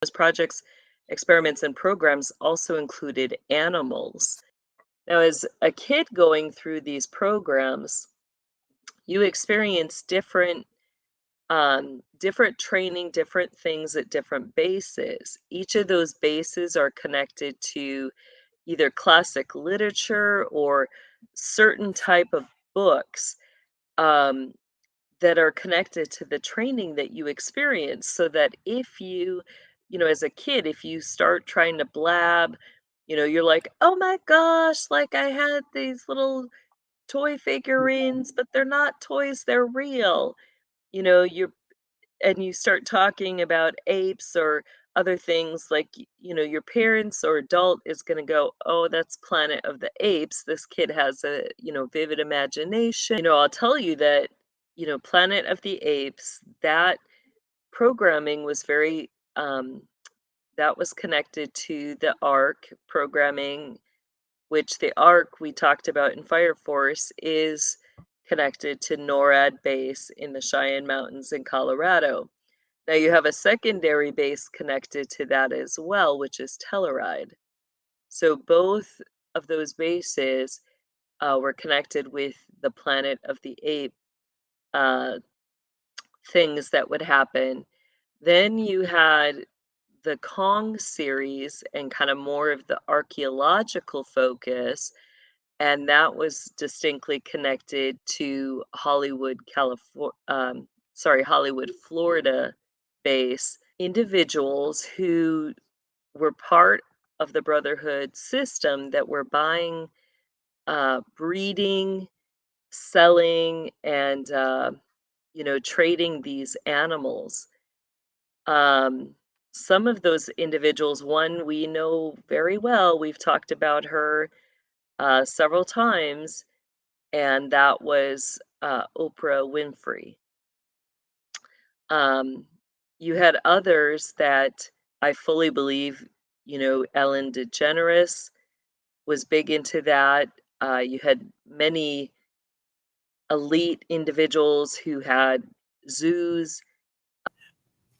Those projects, experiments, and programs also included animals. Now, as a kid going through these programs, you experience different training, different things at different bases. Each of those bases are connected to either classic literature or certain type of books um, that are connected to the training that you experience. So that if as a kid, if you start trying to blab, you're like, oh my gosh, like I had these little toy figurines, but they're not toys, they're real. You're and you start talking about apes or other things like your parents or adult is going to go, oh, that's Planet of the Apes. This kid has a vivid imagination. I'll tell you that Planet of the Apes, that programming was very that was connected to the arc programming, which the arc we talked about in Fire Force is connected to NORAD base in the Cheyenne Mountains in Colorado. Now you have a secondary base connected to that as well, which is Telluride. So both of those bases were connected with the Planet of the Ape uh, things that would happen. Then you had the Kong series and kind of more of the archaeological focus, and that was distinctly connected to Hollywood, Florida base. Individuals who were part of the Brotherhood system that were buying, breeding, selling, and trading these animals. Some of those individuals, one we know very well, we've talked about her several times, and that was Oprah Winfrey. You had others that I fully believe, Ellen DeGeneres was big into that. You had many elite individuals who had zoos.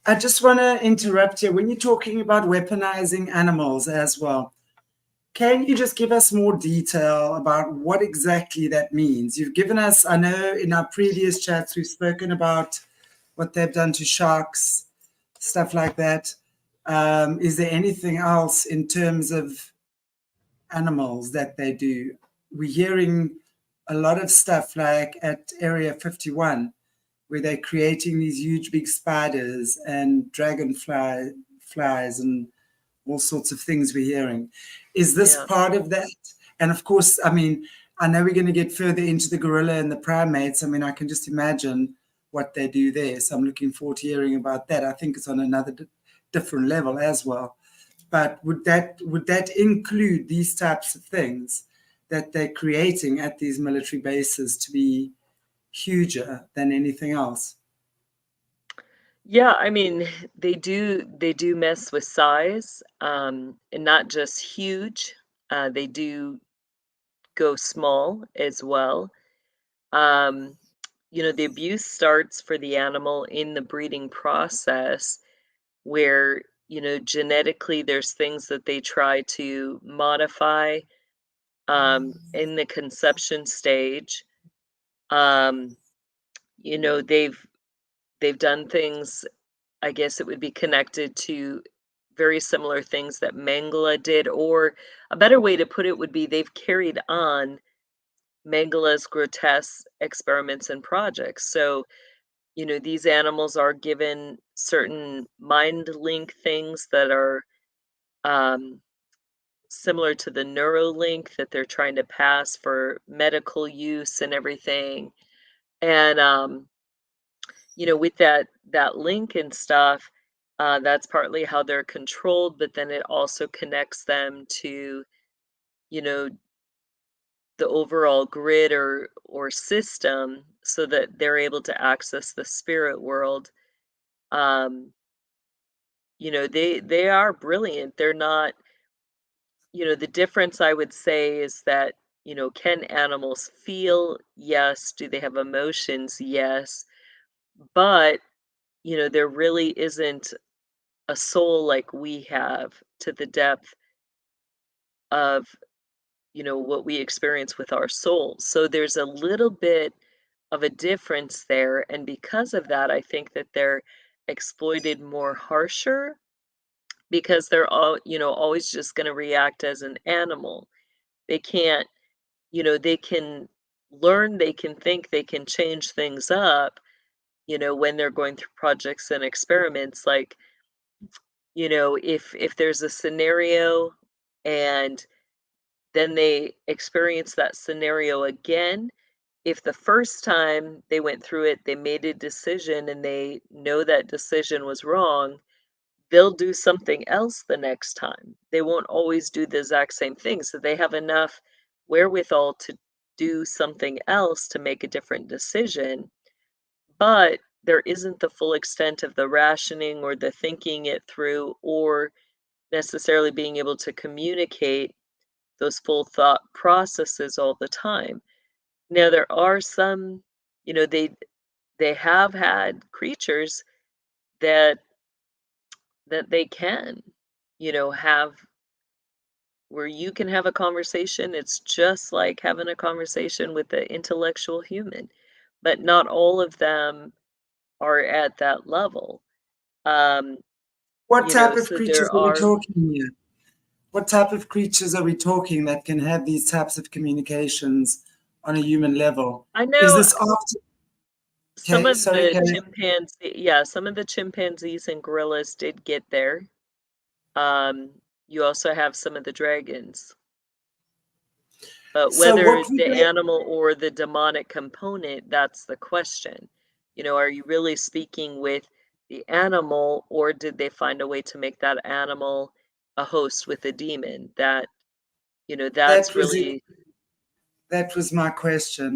I just want to interrupt you. When you're talking about weaponizing animals as well, can you just give us more detail about what exactly that means? You've given us, I know in our previous chats, we've spoken about what they've done to sharks, stuff like that. Is there anything else in terms of animals that they do? We're hearing a lot of stuff like at Area 51, where they're creating these huge big spiders and flies and all sorts of things we're hearing. Is this part of that? And of course, I mean, I know we're going to get further into the gorilla and the primates. I mean, I can just imagine what they do there. So I'm looking forward to hearing about that. I think it's on another different level as well. But would that include these types of things that they're creating at these military bases to be huger than anything else? Yeah, I mean, they do mess with size, and not just huge. They do go small as well. The abuse starts for the animal in the breeding process where, genetically there's things that they try to modify in the conception stage. Um, they've done things, I guess it would be connected to very similar things that Mengele did, or a better way to put it would be they've carried on Mengele's grotesque experiments and projects. So, these animals are given certain mind link things that are similar to the Neuralink that they're trying to pass for medical use and everything. And with that link and stuff, that's partly how they're controlled, but then it also connects them to, you know, the overall grid or system so that they're able to access the spirit world. Um, they are brilliant. They're not, the difference I would say is that, can animals feel? Yes. Do they have emotions? Yes. But, there really isn't a soul like we have to the depth of, what we experience with our souls. So there's a little bit of a difference there, and because of that, I think that they're exploited more harsher because they're all, always just gonna react as an animal. They can't, they can learn, they can think, they can change things up, when they're going through projects and experiments. Like, if there's a scenario and then they experience that scenario again, if the first time they went through it, they made a decision and they know that decision was wrong, they'll do something else the next time. They won't always do the exact same thing, so they have enough wherewithal to do something else to make a different decision, but there isn't the full extent of the rationing or the thinking it through or necessarily being able to communicate those full thought processes all the time. Now there are some, they have had creatures that they can, have where you can have a conversation. It's just like having a conversation with the intellectual human, but not all of them are at that level. Um, What type of so creatures there are we are. talking here? What type of creatures are we talking that can have these types of communications on a human level? I Is know this after? some Okay, of sorry, the Kay. some of the chimpanzees and gorillas did get there. Um, you also have some of the dragons. But So whether what we the do, animal or the demonic component, that's the question. Are you really speaking with the animal, or did they find a way to make that animal a host with a demon? That, that that's was it. really. That was my question.